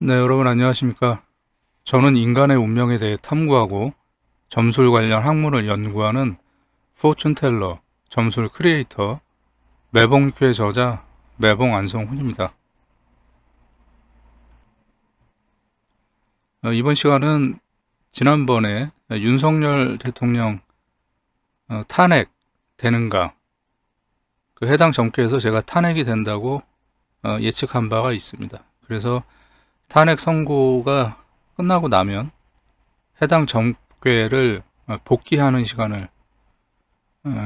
네, 여러분 안녕하십니까? 저는 인간의 운명에 대해 탐구하고 점술 관련 학문을 연구하는 포춘텔러, 점술 크리에이터, 매봉큐의 저자 매봉 안성훈입니다. 이번 시간은 지난번에 윤석열 대통령 탄핵 되는가, 그 해당 정계에서 제가 탄핵이 된다고 예측한 바가 있습니다. 그래서 탄핵 선고가 끝나고 나면 해당 정계를 복귀하는 시간을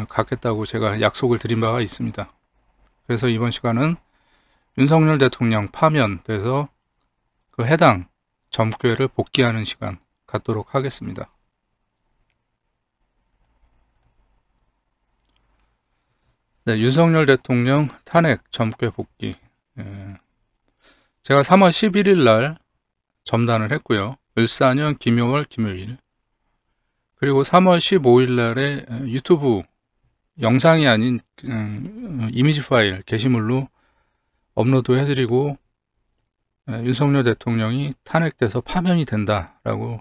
갖겠다고 제가 약속을 드린 바가 있습니다. 그래서 이번 시간은 윤석열 대통령 파면돼서 그 해당 정계를 복귀하는 시간 갖도록 하겠습니다. 네, 윤석열 대통령 탄핵 정계 복귀. 제가 3월 11일 날 점단을 했고요. 을사년 김용월 김요일. 그리고 3월 15일 날에 유튜브 영상이 아닌 이미지 파일 게시물로 업로드 해드리고 윤석열 대통령이 탄핵돼서 파면이 된다라고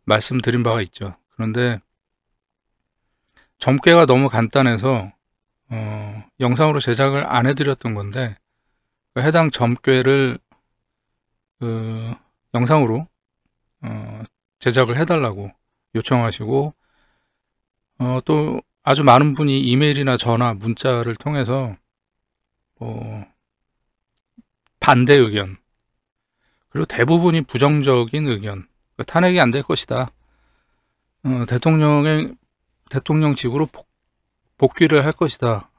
말씀드린 바가 있죠. 그런데 점괘가 너무 간단해서 영상으로 제작을 안 해드렸던 건데, 해당 점괘를 영상으로 제작을 해달라고 요청하시고, 또 아주 많은 분이 이메일이나 전화, 문자를 통해서 반대 의견, 그리고 대부분이 부정적인 의견, 탄핵이 안 될 것이다, 대통령직으로 복귀를 할 것이다,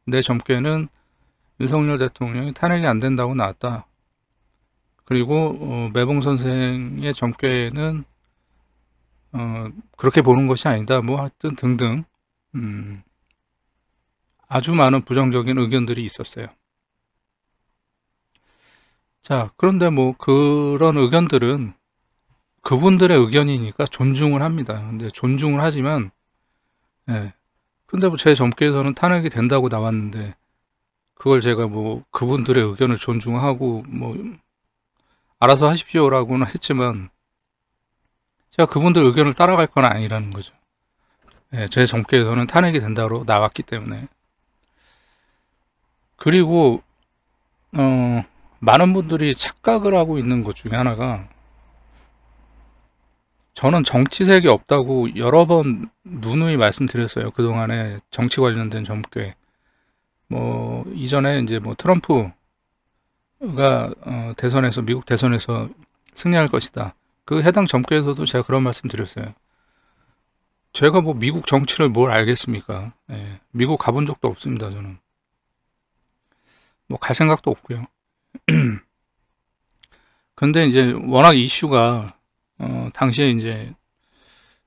내 점괘는 윤석열 대통령이 탄핵이 안 된다고 나왔다, 그리고 매봉 선생의 점괘는 그렇게 보는 것이 아니다, 하여튼 등등 아주 많은 부정적인 의견들이 있었어요. 자, 그런데 그런 의견들은 그분들의 의견이니까 존중을 합니다. 근데 존중을 하지만, 근데 제 점괘에서는 탄핵이 된다고 나왔는데, 그걸 제가 그분들의 의견을 존중하고 알아서 하십시오라고는 했지만, 제가 그분들 의견을 따라갈 건 아니라는 거죠. 제 점괘에서는 탄핵이 된다고 나왔기 때문에. 그리고 많은 분들이 착각을 하고 있는 것 중에 하나가, 저는 정치색이 없다고 여러 번 누누이 말씀드렸어요. 그동안에 정치 관련된 점괘. 이전에 이제 트럼프가 대선에서, 미국 대선에서 승리할 것이다, 그 해당 점괘에서도 제가 그런 말씀 드렸어요. 제가 미국 정치를 뭘 알겠습니까? 미국 가본 적도 없습니다. 저는 갈 생각도 없고요. 근데 이제 워낙 이슈가 당시에 이제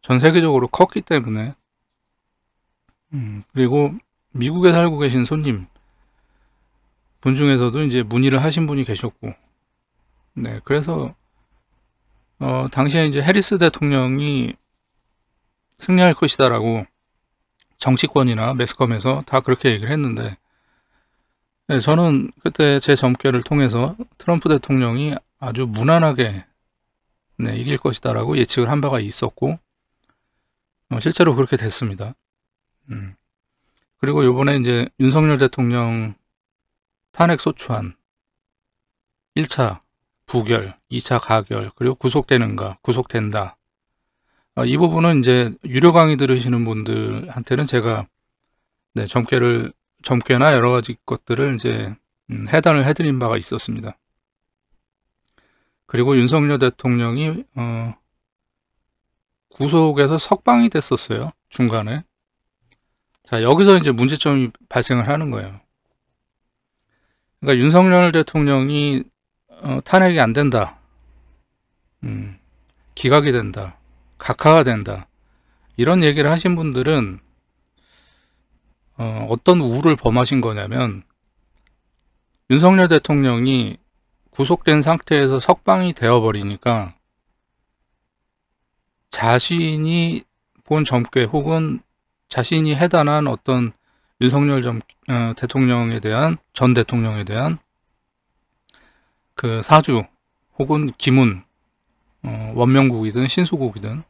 전 세계적으로 컸기 때문에, 그리고 미국에 살고 계신 손님 분 중에서도 이제 문의를 하신 분이 계셨고, 그래서 당시에 이제 해리스 대통령이 승리할 것이다라고 정치권이나 매스컴에서 다 그렇게 얘기를 했는데, 저는 그때 제 점괘를 통해서 트럼프 대통령이 아주 무난하게 이길 것이다라고 예측을 한 바가 있었고, 실제로 그렇게 됐습니다. 그리고 요번에 이제 윤석열 대통령 탄핵 소추안 1차 부결, 2차 가결, 그리고 구속되는가, 구속된다, 이 부분은 이제 유료 강의 들으시는 분들한테는 제가 점괘나 여러 가지 것들을 이제 해단을 해드린 바가 있었습니다. 그리고 윤석열 대통령이 구속에서 석방이 됐었어요, 중간에. 자, 여기서 이제 문제점이 발생을 하는 거예요. 그러니까 윤석열 대통령이 탄핵이 안 된다, 기각이 된다, 각하가 된다, 이런 얘기를 하신 분들은 어떤 우를 범하신 거냐면, 윤석열 대통령이 구속된 상태에서 석방이 되어버리니까 자신이 본 점괘 혹은 자신이 해단한 어떤 윤석열 대통령에 대한, 전 대통령에 대한 그 사주, 혹은 기문, 원명국이든 신수국이든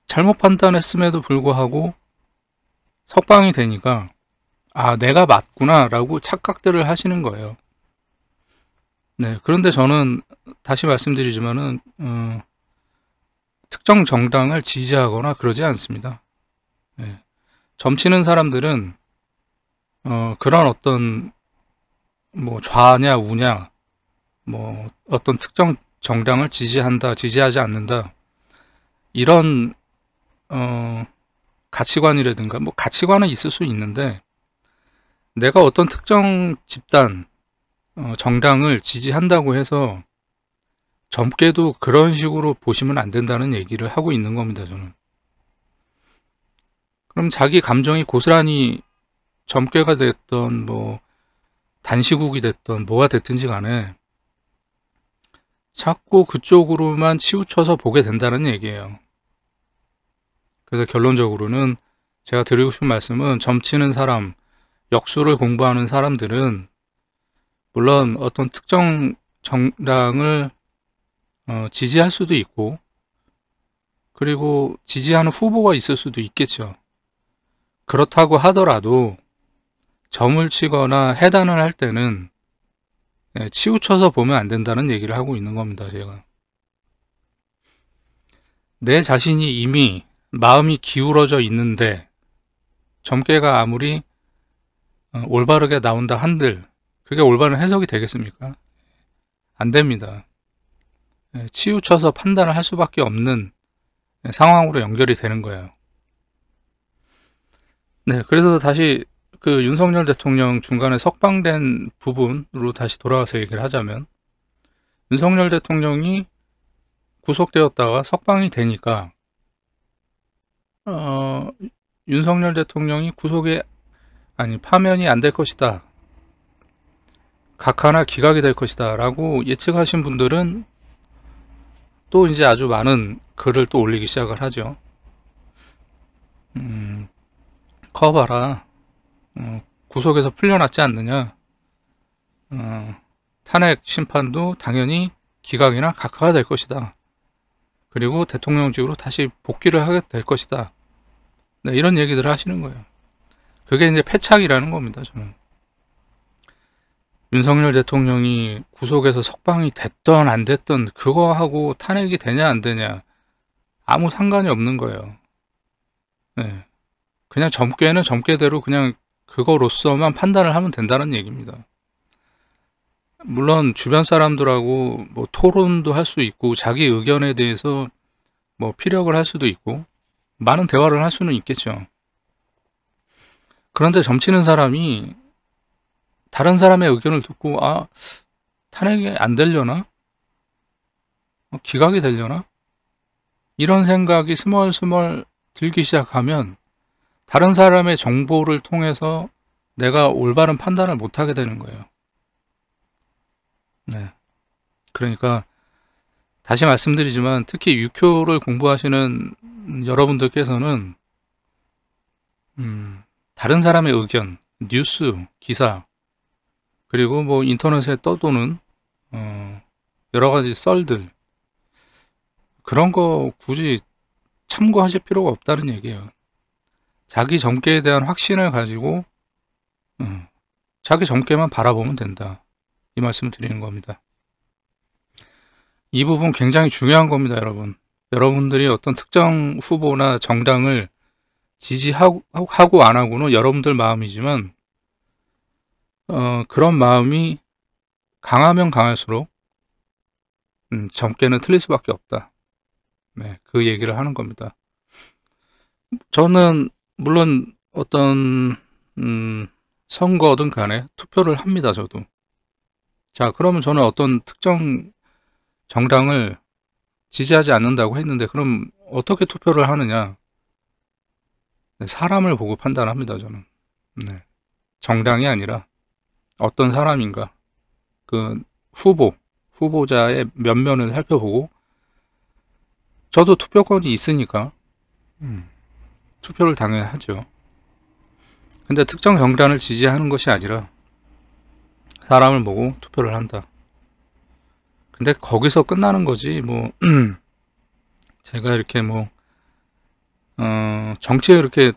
잘못 판단했음에도 불구하고 석방이 되니까 아, 내가 맞구나 라고 착각들을 하시는 거예요. 네, 그런데 저는 다시 말씀드리지만은 특정 정당을 지지하거나 그러지 않습니다. 네, 점치는 사람들은 그런 어떤 뭐 좌냐 우냐, 뭐 어떤 특정 정당을 지지한다 지지하지 않는다, 이런 가치관이라든가, 뭐 가치관은 있을 수 있는데 내가 어떤 특정 집단 정당을 지지한다고 해서 젊게도 그런 식으로 보시면 안 된다는 얘기를 하고 있는 겁니다, 저는. 그럼 자기 감정이 고스란히 젊게가 됐던 뭐 단시국이 됐던 뭐가 됐든지 간에 자꾸 그쪽으로만 치우쳐서 보게 된다는 얘기예요. 그래서 결론적으로는 제가 드리고 싶은 말씀은, 점치는 사람, 역수를 공부하는 사람들은 물론 어떤 특정 정당을 지지할 수도 있고, 그리고 지지하는 후보가 있을 수도 있겠죠. 그렇다고 하더라도 점을 치거나 해단을 할 때는 치우쳐서 보면 안 된다는 얘기를 하고 있는 겁니다, 제가. 내 자신이 이미 마음이 기울어져 있는데 점괘가 아무리 올바르게 나온다 한들 그게 올바른 해석이 되겠습니까? 안 됩니다. 치우쳐서 판단을 할 수밖에 없는 상황으로 연결이 되는 거예요. 네, 그래서 다시 그 윤석열 대통령 중간에 석방된 부분으로 다시 돌아와서 얘기를 하자면, 윤석열 대통령이 구속되었다가 석방이 되니까 윤석열 대통령이 파면이 안 될 것이다, 각하나 기각이 될 것이다 라고 예측하신 분들은 또 이제 아주 많은 글을 또 올리기 시작을 하죠. 커봐라, 구속에서 풀려났지 않느냐, 탄핵 심판도 당연히 기각이나 각하가 될 것이다, 그리고 대통령직으로 다시 복귀를 하게 될 것이다, 네, 이런 얘기들을 하시는 거예요. 그게 이제 패착이라는 겁니다, 저는. 윤석열 대통령이 구속에서 석방이 됐던 안 됐던 그거하고 탄핵이 되냐 안 되냐 아무 상관이 없는 거예요. 네. 그냥 점괘는 점괘대로 그냥 그거로서만 판단을 하면 된다는 얘기입니다. 물론 주변 사람들하고 뭐 토론도 할 수 있고 자기 의견에 대해서 뭐 피력을 할 수도 있고 많은 대화를 할 수는 있겠죠. 그런데 점치는 사람이 다른 사람의 의견을 듣고 아, 탄핵이 안 되려나? 기각이 되려나? 이런 생각이 스멀스멀 들기 시작하면 다른 사람의 정보를 통해서 내가 올바른 판단을 못하게 되는 거예요. 네. 그러니까 다시 말씀드리지만 특히 유교를 공부하시는 여러분들께서는 다른 사람의 의견, 뉴스, 기사, 그리고 뭐 인터넷에 떠도는 여러 가지 썰들, 그런 거 굳이 참고하실 필요가 없다는 얘기예요. 자기 점괘에 대한 확신을 가지고 자기 점괘만 바라보면 된다, 이 말씀을 드리는 겁니다. 이 부분 굉장히 중요한 겁니다, 여러분. 여러분들이 어떤 특정 후보나 정당을 지지하고 안 하고는 여러분들 마음이지만 그런 마음이 강하면 강할수록 점괘는 틀릴 수밖에 없다. 네, 그 얘기를 하는 겁니다. 저는 물론 어떤 선거든 간에 투표를 합니다, 저도. 자, 그러면 저는 어떤 특정 정당을 지지하지 않는다고 했는데 그럼 어떻게 투표를 하느냐? 네, 사람을 보고 판단합니다, 저는. 네, 정당이 아니라 어떤 사람인가, 그 후보자의 면면을 살펴보고, 저도 투표권이 있으니까 투표를 당연히 하죠. 근데 특정 정당을 지지하는 것이 아니라 사람을 보고 투표를 한다. 근데 거기서 끝나는 거지. 뭐 제가 이렇게 뭐 정치에 이렇게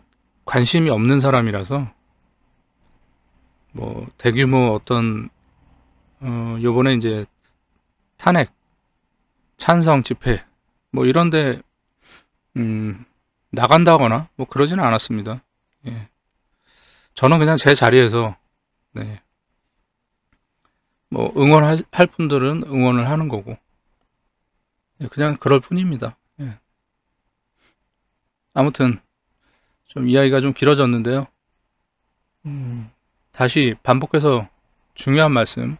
관심이 없는 사람이라서 뭐 대규모 어떤 요번에 이제 탄핵 찬성 집회 뭐 이런데 나간다거나 뭐 그러지는 않았습니다. 예. 저는 그냥 제 자리에서 네. 뭐 응원할 분들은 응원을 하는 거고 그냥 그럴 뿐입니다. 예. 아무튼 좀 이야기가 좀 길어졌는데요. 다시 반복해서 중요한 말씀.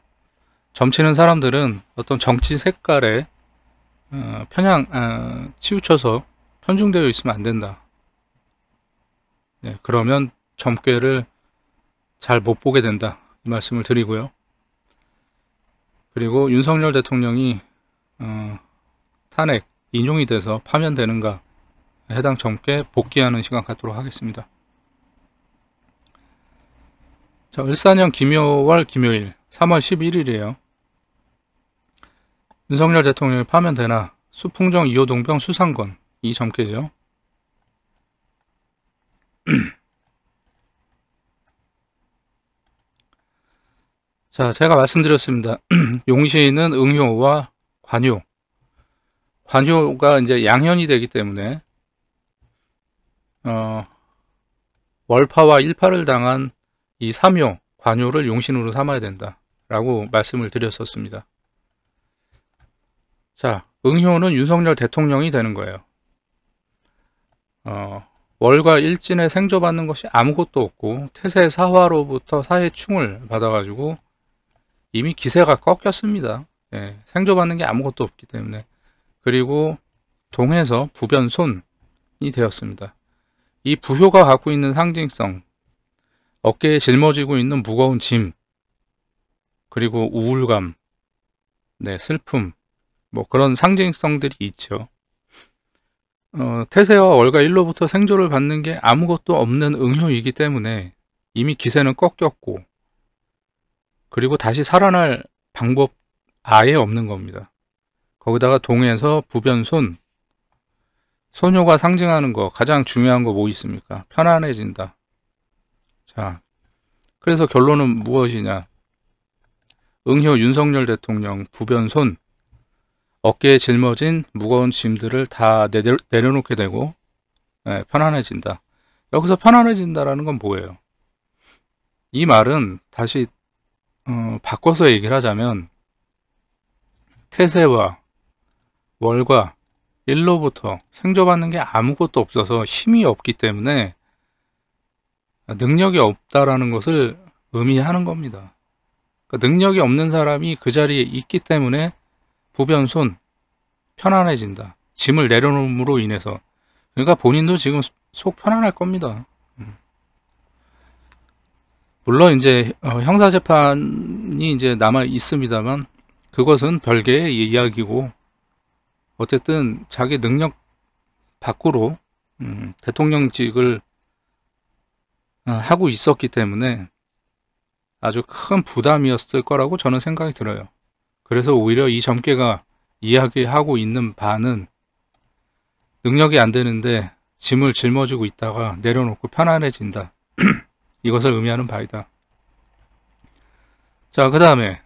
점치는 사람들은 어떤 정치 색깔에 치우쳐서 편중되어 있으면 안 된다. 네, 그러면 점괘를 잘 못 보게 된다. 이 말씀을 드리고요. 그리고 윤석열 대통령이 탄핵 인용이 돼서 파면되는가 해당 점괘 복귀하는 시간 갖도록 하겠습니다. 자, 을사년 김효월 김효일 3월 11일이에요. 윤석열 대통령이 파면되나 수풍정 2호 동병 수상건 이 점괘죠. 자, 제가 말씀드렸습니다. 용시는 응효와 관효. 관효가 이제 양현이 되기 때문에 월파와 일파를 당한 이 3효 관효를 용신으로 삼아야 된다라고 말씀을 드렸었습니다. 자, 응효는 윤석열 대통령이 되는 거예요. 월과 일진에 생조받는 것이 아무것도 없고 태세 사화로부터 사해충을 받아가지고 이미 기세가 꺾였습니다. 예, 생조받는 게 아무것도 없기 때문에. 그리고 동에서 부변손이 되었습니다. 이 부효가 갖고 있는 상징성, 어깨에 짊어지고 있는 무거운 짐, 그리고 우울감, 네, 슬픔, 뭐 그런 상징성들이 있죠. 태세와 월과 일로부터 생조를 받는 게 아무것도 없는 응효이기 때문에 이미 기세는 꺾였고 그리고 다시 살아날 방법 아예 없는 겁니다. 거기다가 동에서 부변손, 소녀가 상징하는 거 가장 중요한 거 뭐 있습니까? 편안해진다. 자, 그래서 결론은 무엇이냐? 응효 윤석열 대통령 부변손, 어깨에 짊어진 무거운 짐들을 다 내려놓게 되고 편안해진다. 여기서 편안해진다라는 건 뭐예요? 이 말은 다시 바꿔서 얘기를 하자면 태세와 월과 일로부터 생조받는 게 아무것도 없어서 힘이 없기 때문에 능력이 없다라는 것을 의미하는 겁니다. 그러니까 능력이 없는 사람이 그 자리에 있기 때문에 부변손, 편안해진다. 짐을 내려놓음으로 인해서. 그러니까 본인도 지금 속 편안할 겁니다. 물론 이제 형사재판이 이제 남아 있습니다만 그것은 별개의 이야기고 어쨌든 자기 능력 밖으로 대통령직을 하고 있었기 때문에 아주 큰 부담이었을 거라고 저는 생각이 들어요. 그래서 오히려 이 점괘가 이야기하고 있는 바는 능력이 안 되는데 짐을 짊어지고 있다가 내려놓고 편안해진다. 이것을 의미하는 바이다. 자, 그 다음에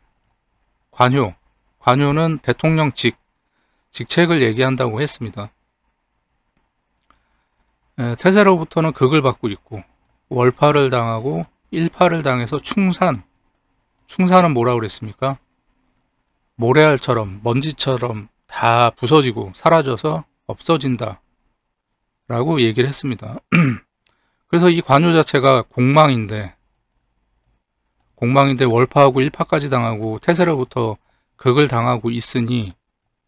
관효. 관효는 대통령 직책을 얘기한다고 했습니다. 태세로부터는 극을 받고 있고 월파를 당하고 일파를 당해서 충산은 뭐라고 그랬습니까? 모래알처럼 먼지처럼 다 부서지고 사라져서 없어진다 라고 얘기를 했습니다. 그래서 이 관효 자체가 공망인데 월파하고 일파까지 당하고 태세로부터 극을 당하고 있으니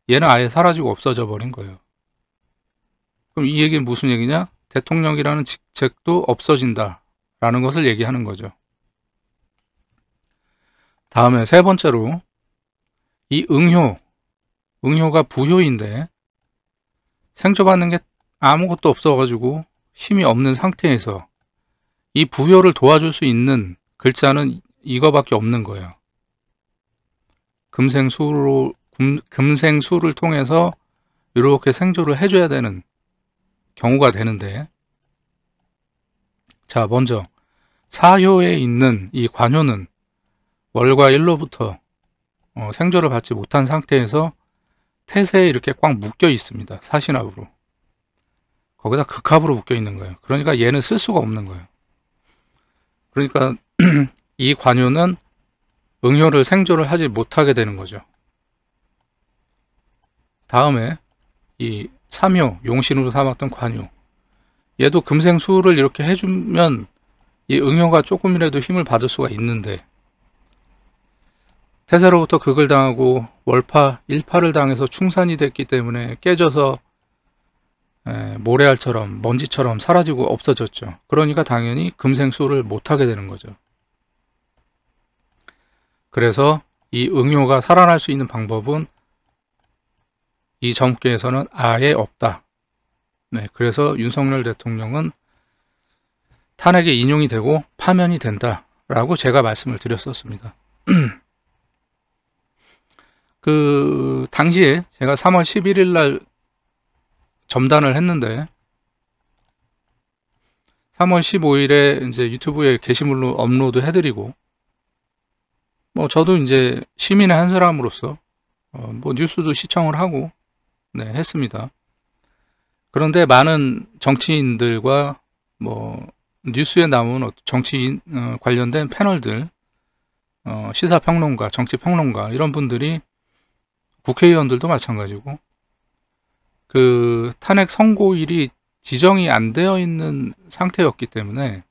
얘는 아예 사라지고 없어져 버린 거예요. 그럼 이 얘기는 무슨 얘기냐? 대통령이라는 직책도 없어진다 라는 것을 얘기하는 거죠. 다음에 세 번째로 이 응효가 부효인데 생조받는 게 아무것도 없어가지고 힘이 없는 상태에서 이 부효를 도와줄 수 있는 글자는 이거밖에 없는 거예요. 금생수를 통해서 이렇게 생조를 해줘야 되는 경우가 되는데, 자, 먼저 사효에 있는 이 관효는 월과 일로부터 생조를 받지 못한 상태에서 태세에 이렇게 꽉 묶여 있습니다. 사신합으로. 거기다 극합으로 묶여 있는 거예요. 그러니까 얘는 쓸 수가 없는 거예요. 그러니까 이 관효는 응효를 생조를 하지 못하게 되는 거죠. 다음에 이 삼효, 용신으로 삼았던 관효, 얘도 금생수를 이렇게 해주면 이 응효가 조금이라도 힘을 받을 수가 있는데, 태세로부터 극을 당하고 월파, 일파를 당해서 충산이 됐기 때문에 깨져서 모래알처럼 먼지처럼 사라지고 없어졌죠. 그러니까 당연히 금생수를 못하게 되는 거죠. 그래서 이 응효가 살아날 수 있는 방법은 이 점괘에서는 아예 없다. 네, 그래서 윤석열 대통령은 탄핵에 인용이 되고 파면이 된다라고 제가 말씀을 드렸었습니다. 그 당시에 제가 3월 11일 날 점단을 했는데 3월 15일에 이제 유튜브에 게시물로 업로드 해드리고, 뭐 저도 이제 시민의 한 사람으로서 뭐 뉴스도 시청을 하고 네, 했습니다. 그런데 많은 정치인들과 뭐 뉴스에 나온 정치인 관련된 패널들, 시사평론가, 정치평론가 이런 분들이, 국회의원들도 마찬가지고, 그 탄핵 선고일이 지정이 안 되어 있는 상태였기 때문에,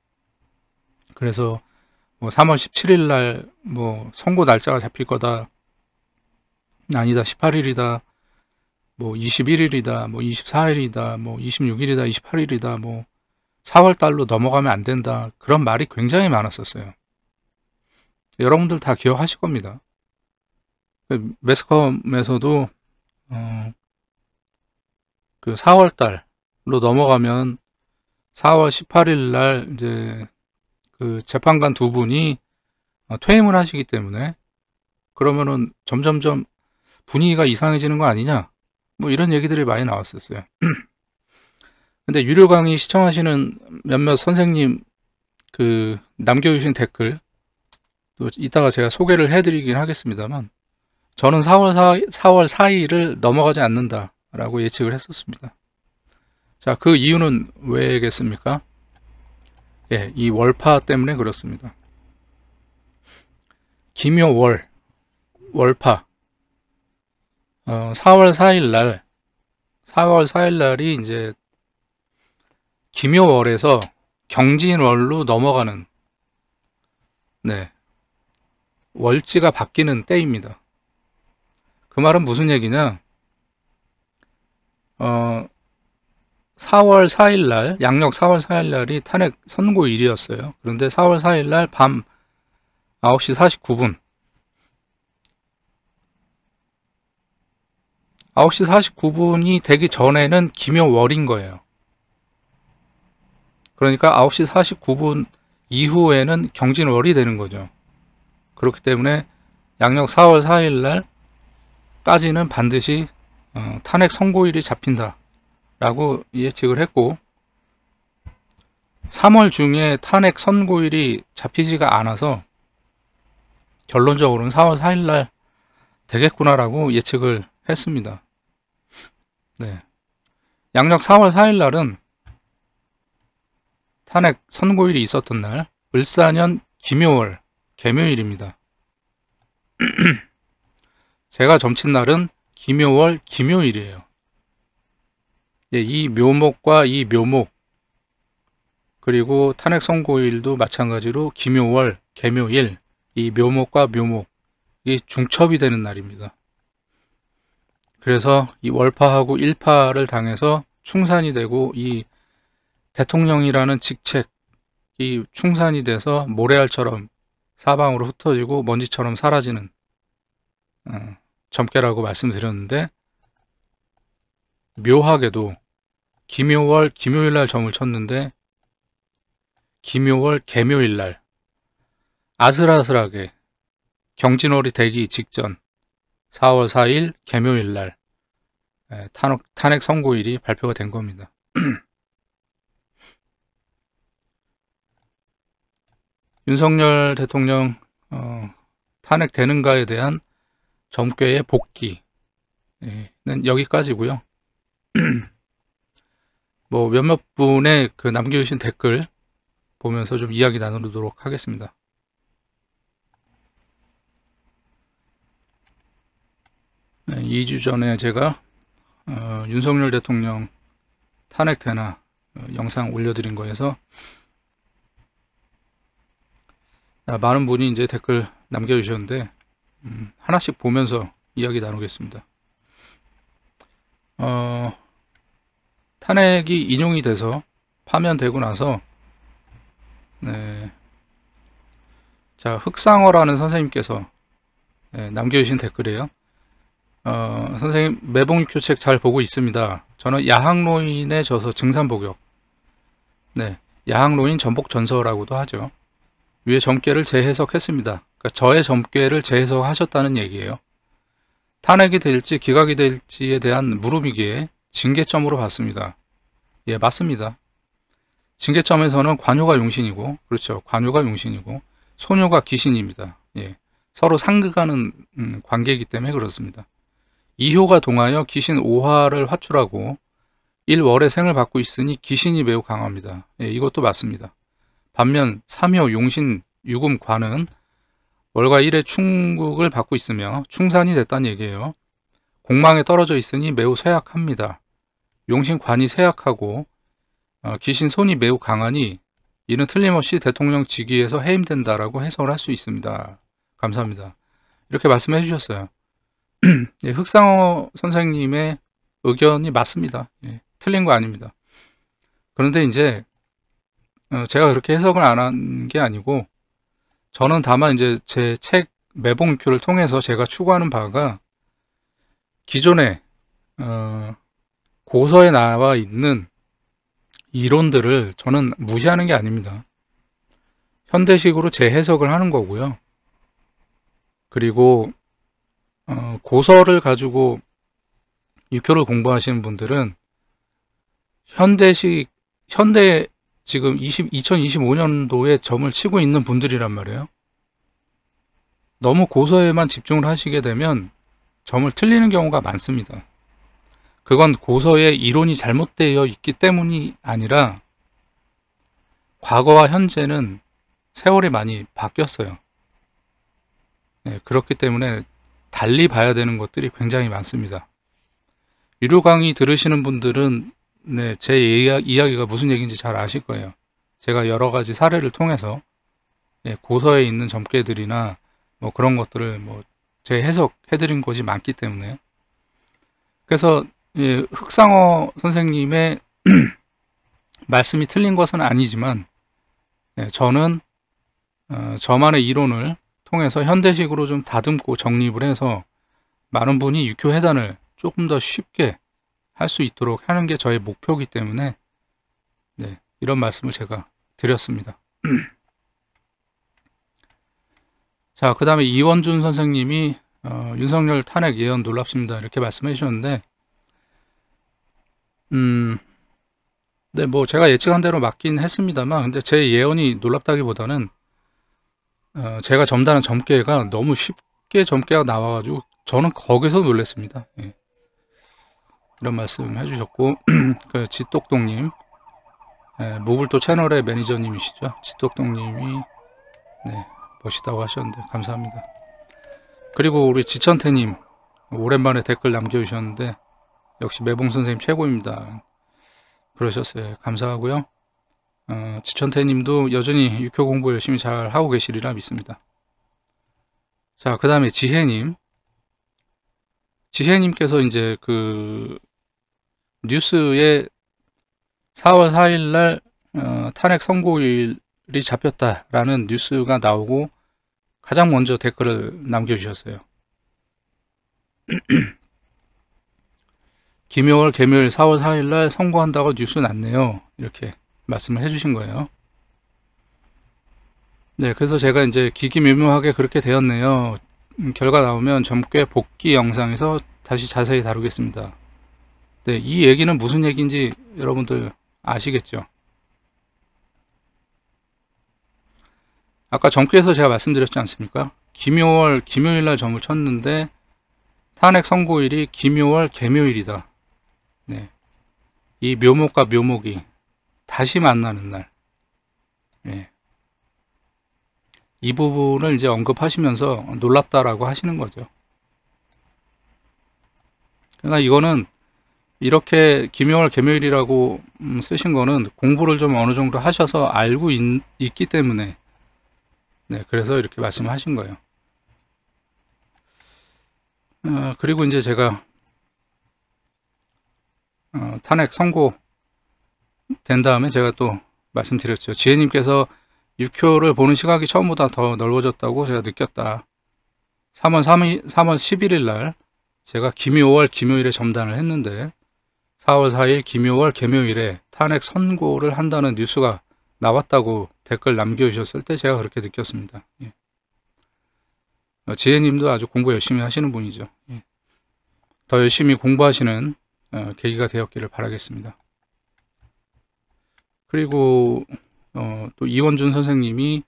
그래서 뭐 3월 17일 날 뭐 선고 날짜가 잡힐 거다, 아니다 18일이다, 뭐 21일이다, 뭐 24일이다, 뭐 26일이다, 28일이다, 뭐 4월 달로 넘어가면 안 된다, 그런 말이 굉장히 많았었어요. 여러분들 다 기억하실 겁니다. 매스컴에서도 그 4월 달로 넘어가면 4월 18일 날 이제 그 재판관 두 분이 퇴임을 하시기 때문에, 그러면은 점점점 분위기가 이상해지는 거 아니냐, 뭐 이런 얘기들이 많이 나왔었어요. 근데 유료 강의 시청하시는 몇몇 선생님 그 남겨주신 댓글 또 이따가 제가 소개를 해드리긴 하겠습니다만, 저는 4월 4일을 넘어가지 않는다 라고 예측을 했었습니다. 자, 그 이유는 왜겠습니까? 예, 이 월파 때문에 그렇습니다. 기묘월, 월파, 4월 4일 날이 이제 기묘월에서 경진월로 넘어가는, 네, 월지가 바뀌는 때입니다. 그 말은 무슨 얘기냐? 4월 4일 날, 양력 4월 4일 날이 탄핵 선고일이었어요. 그런데 4월 4일 날 밤 9시 49분 9시 49분이 되기 전에는 기묘월인 거예요. 그러니까 9시 49분 이후에는 경진월이 되는 거죠. 그렇기 때문에 양력 4월 4일 날까지는 반드시 탄핵 선고일이 잡힌다 라고 예측을 했고, 3월 중에 탄핵 선고일이 잡히지가 않아서 결론적으로는 4월 4일 날 되겠구나 라고 예측을 했습니다. 네. 양력 4월 4일 날은 탄핵 선고일이 있었던 날, 을사년 기묘월, 개묘일입니다. 제가 점친 날은 기묘월, 기묘일이에요. 네, 이 묘목과 이 묘목, 그리고 탄핵 선고일도 마찬가지로 기묘월, 개묘일, 이 묘목과 묘목이 중첩이 되는 날입니다. 그래서 이 월파하고 일파를 당해서 충산이 되고, 이 대통령이라는 직책이 충산이 돼서 모래알처럼 사방으로 흩어지고 먼지처럼 사라지는 점괘라고 말씀드렸는데, 묘하게도 기묘월, 기묘일날 점을 쳤는데, 기묘월, 개묘일날 아슬아슬하게 경진월이 되기 직전 4월 4일 개묘일 날 탄핵 선고일이 발표가 된 겁니다. 윤석열 대통령 탄핵되는가에 대한 점괘의 복귀는 여기까지고요. 뭐 몇몇 분의 그 남겨주신 댓글 보면서 좀 이야기 나누도록 하겠습니다. 2주 전에 제가 윤석열 대통령 탄핵되나 영상 올려드린 거에서 많은 분이 이제 댓글 남겨주셨는데 하나씩 보면서 이야기 나누겠습니다. 탄핵이 인용이 돼서 파면되고 나서 자, 흑상어라는 선생님께서 남겨주신 댓글이에요. 선생님, 매봉유교책 잘 보고 있습니다. 저는 야학노인에 져서 증산복역, 야학노인 전복전서라고도 하죠. 위에 점괘를 재해석했습니다. 그러니까 저의 점괘를 재해석하셨다는 얘기예요. 탄핵이 될지 기각이 될지에 대한 물음이기에 징계점으로 봤습니다. 예, 맞습니다. 징계점에서는 관효가 용신이고, 그렇죠. 관효가 용신이고, 소녀가 귀신입니다. 예, 서로 상극하는 관계이기 때문에 그렇습니다. 2효가 동하여 귀신 5화를 화출하고 1월의 생을 받고 있으니 귀신이 매우 강합니다. 예, 이것도 맞습니다. 반면 3효 용신 유금관은 월과 1의 충국을 받고 있으며 충산이 됐다는 얘기예요. 공망에 떨어져 있으니 매우 쇠약합니다. 용신관이 쇠약하고 귀신 손이 매우 강하니 이는 틀림없이 대통령 직위에서 해임된다라고 해석을 할 수 있습니다. 감사합니다. 이렇게 말씀해 주셨어요. 예, 흑상어 선생님의 의견이 맞습니다. 예, 틀린 거 아닙니다. 그런데 이제 제가 그렇게 해석을 안 한 게 아니고 저는 다만 이제 제 책 매봉유교를 통해서 제가 추구하는 바가 기존에 고서에 나와 있는 이론들을 저는 무시하는 게 아닙니다. 현대식으로 재해석을 하는 거고요. 그리고 고서를 가지고 유교를 공부하시는 분들은 현대 지금 2025년도에 점을 치고 있는 분들이란 말이에요. 너무 고서에만 집중을 하시게 되면 점을 틀리는 경우가 많습니다. 그건 고서의 이론이 잘못되어 있기 때문이 아니라 과거와 현재는 세월이 많이 바뀌었어요. 네, 그렇기 때문에 달리 봐야 되는 것들이 굉장히 많습니다. 유료 강의 들으시는 분들은 제 이야기가 무슨 얘기인지 잘 아실 거예요. 제가 여러 가지 사례를 통해서 고서에 있는 점괘들이나 뭐 그런 것들을 재해석해드린 것이 많기 때문에 그래서 흑상어 선생님의 말씀이 틀린 것은 아니지만 저는 저만의 이론을 통해서 현대식으로 좀 다듬고 정립을 해서 많은 분이 유교해단을 조금 더 쉽게 할 수 있도록 하는 게 저의 목표이기 때문에 이런 말씀을 제가 드렸습니다. 자, 그 다음에 이원준 선생님이 윤석열 탄핵 예언 놀랍습니다. 이렇게 말씀해 주셨는데 뭐 제가 예측한 대로 맞긴 했습니다만 근데 제 예언이 놀랍다기보다는 제가 점다는 점괘가 너무 쉽게 점괘가 나와가지고 저는 거기서 놀랐습니다. 예. 이런 말씀 해주셨고 그 지똑동님 무불도 채널의 매니저님이시죠. 지똑동님이 멋있다고 하셨는데 감사합니다. 그리고 우리 지천태님 오랜만에 댓글 남겨주셨는데 역시 매봉 선생님 최고입니다. 그러셨어요. 감사하고요. 지천태님도 여전히 유교 공부 열심히 잘 하고 계시리라 믿습니다. 자, 그 다음에 지혜님께서 이제 그 뉴스에 4월 4일 날 탄핵 선고일이 잡혔다라는 뉴스가 나오고 가장 먼저 댓글을 남겨주셨어요. 김효월 개묘일 4월 4일 날 선고한다고 뉴스 났네요. 이렇게 말씀을 해주신 거예요. 네, 그래서 제가 이제 기기묘묘하게 그렇게 되었네요. 결과 나오면 점괘 복귀 영상에서 다시 자세히 다루겠습니다. 네, 이 얘기는 무슨 얘기인지 여러분들 아시겠죠? 아까 점괘에서 제가 말씀드렸지 않습니까? 김효월, 김효일날 점을 쳤는데 탄핵 선고일이 김효월, 개묘일이다. 네. 이 묘목과 묘목이 다시 만나는 날. 네. 이 부분을 이제 언급하시면서 놀랍다라고 하시는 거죠. 그러니까 이거는 이렇게 김효월, 개묘일이라고 쓰신 거는 공부를 좀 어느 정도 하셔서 알고 있기 때문에 네, 그래서 이렇게 말씀하신 거예요. 그리고 이제 제가 탄핵 선고 된 다음에 제가 또 말씀드렸죠. 지혜님께서 6효를 보는 시각이 처음보다 더 넓어졌다고 제가 느꼈다. 3월 11일 날 제가 김효월, 김효일에 점단을 했는데 4월 4일 김효월, 개묘일에 탄핵 선고를 한다는 뉴스가 나왔다고 댓글 남겨주셨을 때 제가 그렇게 느꼈습니다. 예. 지혜님도 아주 공부 열심히 하시는 분이죠. 예. 더 열심히 공부하시는 계기가 되었기를 바라겠습니다. 그리고 또 이원준 선생님이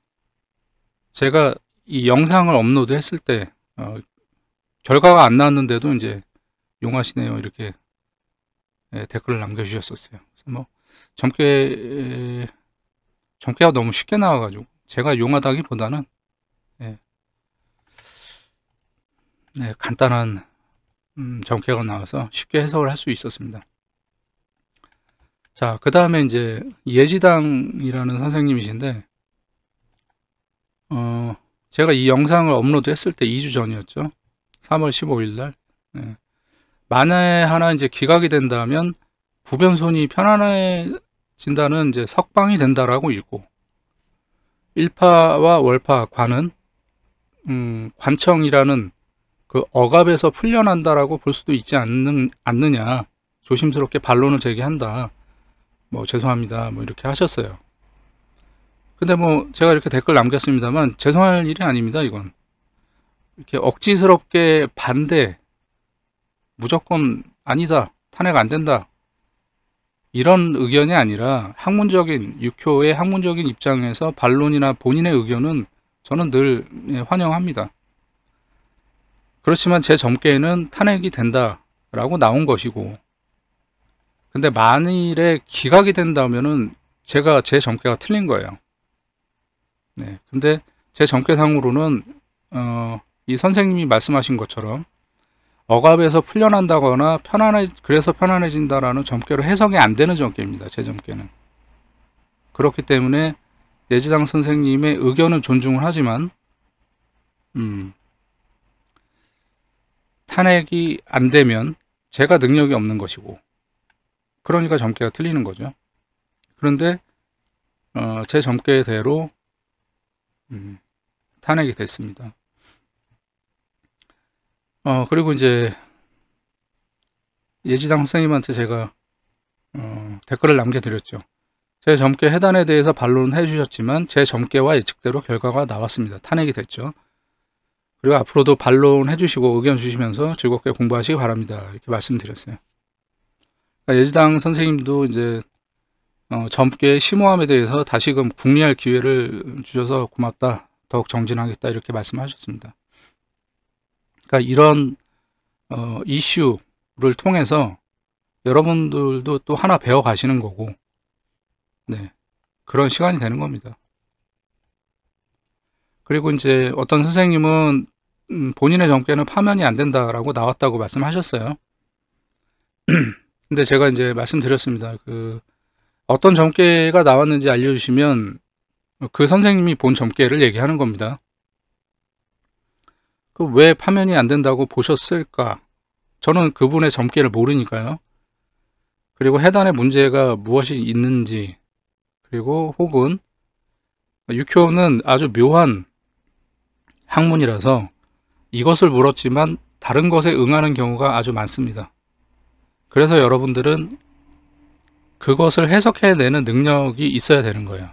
제가 이 영상을 업로드 했을 때 결과가 안 나왔는데도 이제 용하시네요 이렇게 댓글을 남겨주셨었어요. 그래서 뭐 점괘가 너무 쉽게 나와가지고 제가 용하다기보다는 간단한 점괘가 나와서 쉽게 해석을 할 수 있었습니다. 자, 그 다음에 이제 예지당이라는 선생님이신데 제가 이 영상을 업로드 했을 때 2주 전이었죠. 3월 15일 날 만에 하나 이제 기각이 된다면 부변손이 편안해진다는 이제 석방이 된다라고 읽고 일파와 월파 관은 관청이라는 그 억압에서 풀려난다라고 볼 수도 있지 않느냐, 조심스럽게 반론을 제기한다. 뭐 죄송합니다. 뭐 이렇게 하셨어요. 근데 뭐 제가 이렇게 댓글 남겼습니다만 죄송할 일이 아닙니다. 이건 이렇게 억지스럽게 반대, 무조건 아니다, 탄핵 안 된다, 이런 의견이 아니라 학문적인 6효의 학문적인 입장에서 반론이나 본인의 의견은 저는 늘 환영합니다. 그렇지만 제 점괘에는 탄핵이 된다라고 나온 것이고, 근데 만일에 기각이 된다면은 제가 제 점괘가 틀린 거예요. 네, 근데 제 점괘상으로는 이 선생님이 말씀하신 것처럼 억압에서 풀려난다거나 그래서 편안해진다라는 점괘로 해석이 안 되는 점괘입니다. 제 점괘는. 그렇기 때문에 예지당 선생님의 의견은 존중을 하지만 탄핵이 안 되면 제가 능력이 없는 것이고, 그러니까 점괘가 틀리는 거죠. 그런데 제 점괘대로 탄핵이 됐습니다. 그리고 이제 예지당 선생님한테 제가 댓글을 남겨드렸죠. 제 점괘 해단에 대해서 반론해 주셨지만 제 점괘와 예측대로 결과가 나왔습니다. 탄핵이 됐죠. 그리고 앞으로도 반론해 주시고 의견 주시면서 즐겁게 공부하시기 바랍니다. 이렇게 말씀드렸어요. 그러니까 예지당 선생님도 이제 점괘의 심오함에 대해서 다시금 궁리할 기회를 주셔서 고맙다, 더욱 정진하겠다, 이렇게 말씀하셨습니다. 그러니까 이런 이슈를 통해서 여러분들도 또 하나 배워 가시는 거고, 네, 그런 시간이 되는 겁니다. 그리고 이제 어떤 선생님은 본인의 점괘는 파면이 안 된다라고 나왔다고 말씀하셨어요. 근데 제가 이제 말씀드렸습니다. 어떤 점괘가 나왔는지 알려주시면 그 선생님이 본 점괘를 얘기하는 겁니다. 왜 파면이 안 된다고 보셨을까? 저는 그분의 점괘를 모르니까요. 그리고 해단의 문제가 무엇이 있는지, 그리고 혹은 6효는 아주 묘한 학문이라서 이것을 물었지만 다른 것에 응하는 경우가 아주 많습니다. 그래서 여러분들은 그것을 해석해내는 능력이 있어야 되는 거예요.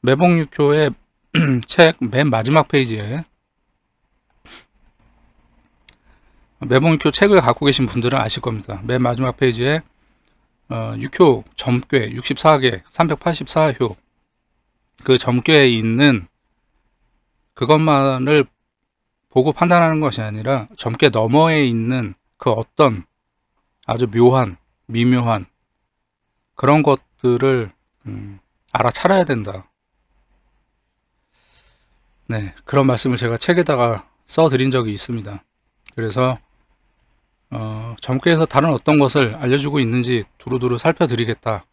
매봉 6효의 책 맨 마지막 페이지에 매봉익효 책을 갖고 계신 분들은 아실 겁니다. 맨 마지막 페이지에 육효 점괘 64개 384효 그 점괘에 있는 그것만을 보고 판단하는 것이 아니라 점괘 너머에 있는 그 어떤 아주 묘한 미묘한 그런 것들을 알아차려야 된다. 네, 그런 말씀을 제가 책에다가 써드린 적이 있습니다. 그래서 점괘에서 다른 어떤 것을 알려주고 있는지 두루두루 살펴드리겠다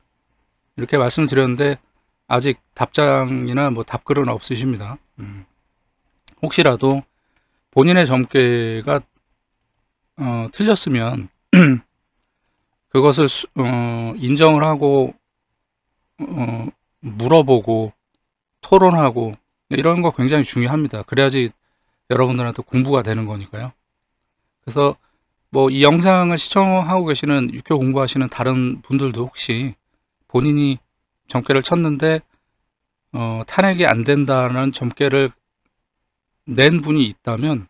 이렇게 말씀드렸는데 아직 답장이나 뭐 답글은 없으십니다. 혹시라도 본인의 점괘가 틀렸으면 그것을 인정을 하고 물어보고 토론하고 이런 거 굉장히 중요합니다. 그래야지 여러분들한테 공부가 되는 거니까요. 그래서 뭐 이 영상을 시청하고 계시는 육효 공부하시는 다른 분들도 혹시 본인이 점괘를 쳤는데 탄핵이 안 된다는 점괘를 낸 분이 있다면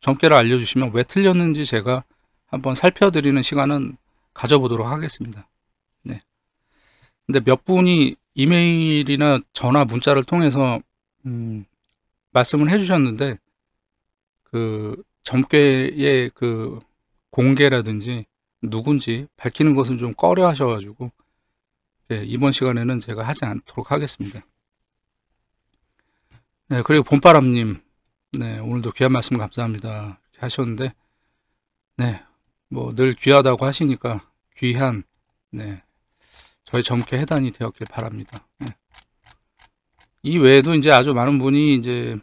점괘를 알려주시면 왜 틀렸는지 제가 한번 살펴드리는 시간은 가져보도록 하겠습니다. 네. 근데 몇 분이 이메일이나 전화 문자를 통해서 말씀을 해주셨는데 그 점괘의 그 공개라든지 누군지 밝히는 것은 좀 꺼려 하셔가지고 네, 이번 시간에는 제가 하지 않도록 하겠습니다. 네, 그리고 봄바람님, 네, 오늘도 귀한 말씀 감사합니다 이렇게 하셨는데, 네, 뭐 늘 귀하다고 하시니까 귀한, 네, 저희 점괘 해단이 되었길 바랍니다. 네. 이 외에도 이제 아주 많은 분이 이제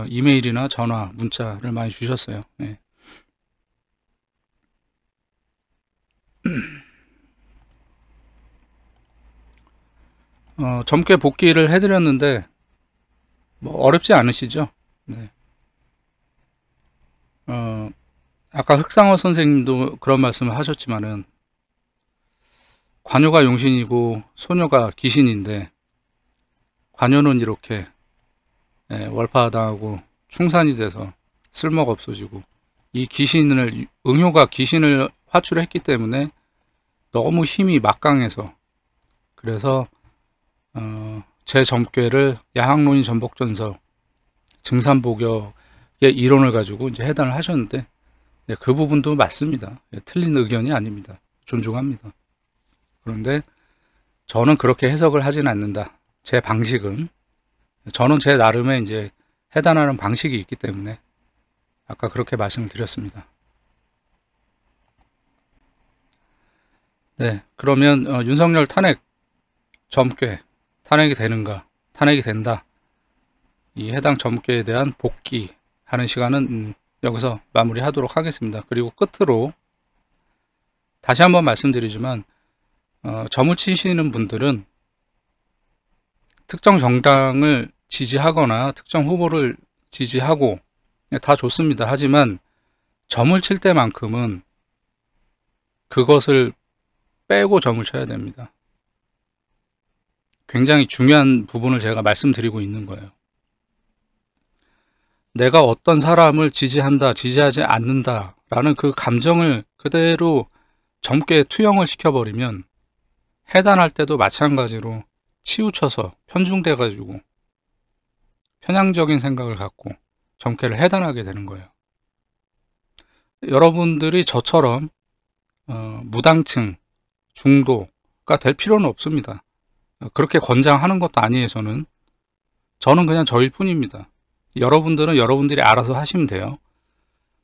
이메일이나 전화, 문자를 많이 주셨어요. 네. 점괘 복귀를 해드렸는데 뭐 어렵지 않으시죠? 네. 아까 흑상어 선생님도 그런 말씀을 하셨지만은 관효가 용신이고 소녀가 귀신인데 관효는 이렇게 월파당하고 충산이 돼서 쓸모가 없어지고 이 귀신을 응효가 귀신을 화출했기 때문에 너무 힘이 막강해서 그래서 제 점괘를 야학론인 전복전서 증산복역의 이론을 가지고 이제 해단을 하셨는데 그 부분도 맞습니다. 틀린 의견이 아닙니다. 존중합니다. 그런데 저는 그렇게 해석을 하진 않는다. 제 방식은 저는 제 나름의 이제 해단하는 방식이 있기 때문에 아까 그렇게 말씀을 드렸습니다. 네, 그러면 윤석열 탄핵 점괘 탄핵이 되는가? 탄핵이 된다. 이 해당 점괘에 대한 복귀하는 시간은 여기서 마무리하도록 하겠습니다. 그리고 끝으로 다시 한번 말씀드리지만 점을 치시는 분들은 특정 정당을 지지하거나 특정 후보를 지지하고 다 좋습니다. 하지만 점을 칠 때만큼은 그것을 빼고 점을 쳐야 됩니다. 굉장히 중요한 부분을 제가 말씀드리고 있는 거예요. 내가 어떤 사람을 지지한다, 지지하지 않는다 라는 그 감정을 그대로 점괘에 투영을 시켜버리면 해단할 때도 마찬가지로 치우쳐서 편중돼 가지고 편향적인 생각을 갖고 점괘를 해단하게 되는 거예요. 여러분들이 저처럼 무당층, 중도가 될 필요는 없습니다. 그렇게 권장하는 것도 아니에요. 저는 그냥 저일 뿐입니다. 여러분들은 여러분들이 알아서 하시면 돼요.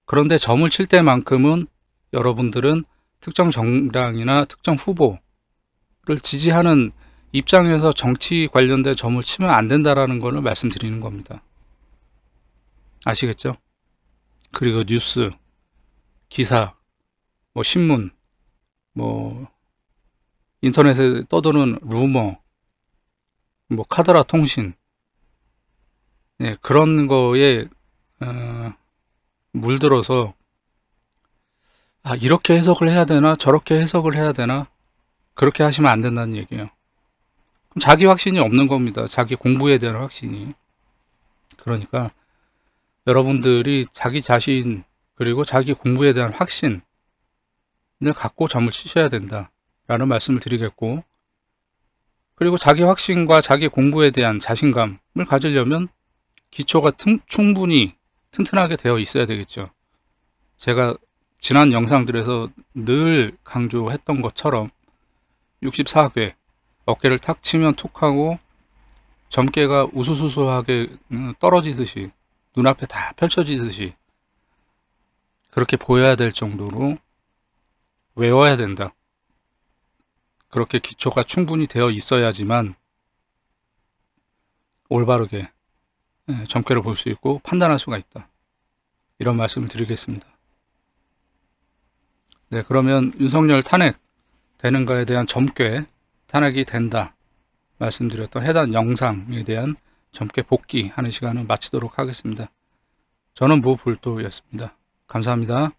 그런데 점을 칠 때만큼은 여러분들은 특정 정당이나 특정 후보를 지지하는 입장에서 정치 관련된 점을 치면 안 된다라는 것을 말씀드리는 겁니다. 아시겠죠? 그리고 뉴스, 기사, 뭐 신문, 뭐 인터넷에 떠도는 루머, 뭐 카더라 통신, 네, 그런 거에 물들어서 이렇게 해석을 해야 되나 저렇게 해석을 해야 되나 그렇게 하시면 안 된다는 얘기예요. 그럼 자기 확신이 없는 겁니다. 자기 공부에 대한 확신이. 그러니까 여러분들이 자기 자신 그리고 자기 공부에 대한 확신을 갖고 점을 치셔야 된다 라는 말씀을 드리겠고, 그리고 자기 확신과 자기 공부에 대한 자신감을 가지려면 기초가 충분히 튼튼하게 되어 있어야 되겠죠. 제가 지난 영상들에서 늘 강조했던 것처럼 64궤 어깨를 탁 치면 툭 하고 점괘가 우수수수하게 떨어지듯이 눈앞에 다 펼쳐지듯이 그렇게 보여야 될 정도로 외워야 된다. 그렇게 기초가 충분히 되어 있어야지만 올바르게 점괘를 볼 수 있고 판단할 수가 있다. 이런 말씀을 드리겠습니다. 네, 그러면 윤석열 탄핵 되는가에 대한 점괘, 탄핵이 된다 말씀드렸던 해당 영상에 대한 점괘 복귀하는 시간을 마치도록 하겠습니다. 저는 무불도였습니다. 감사합니다.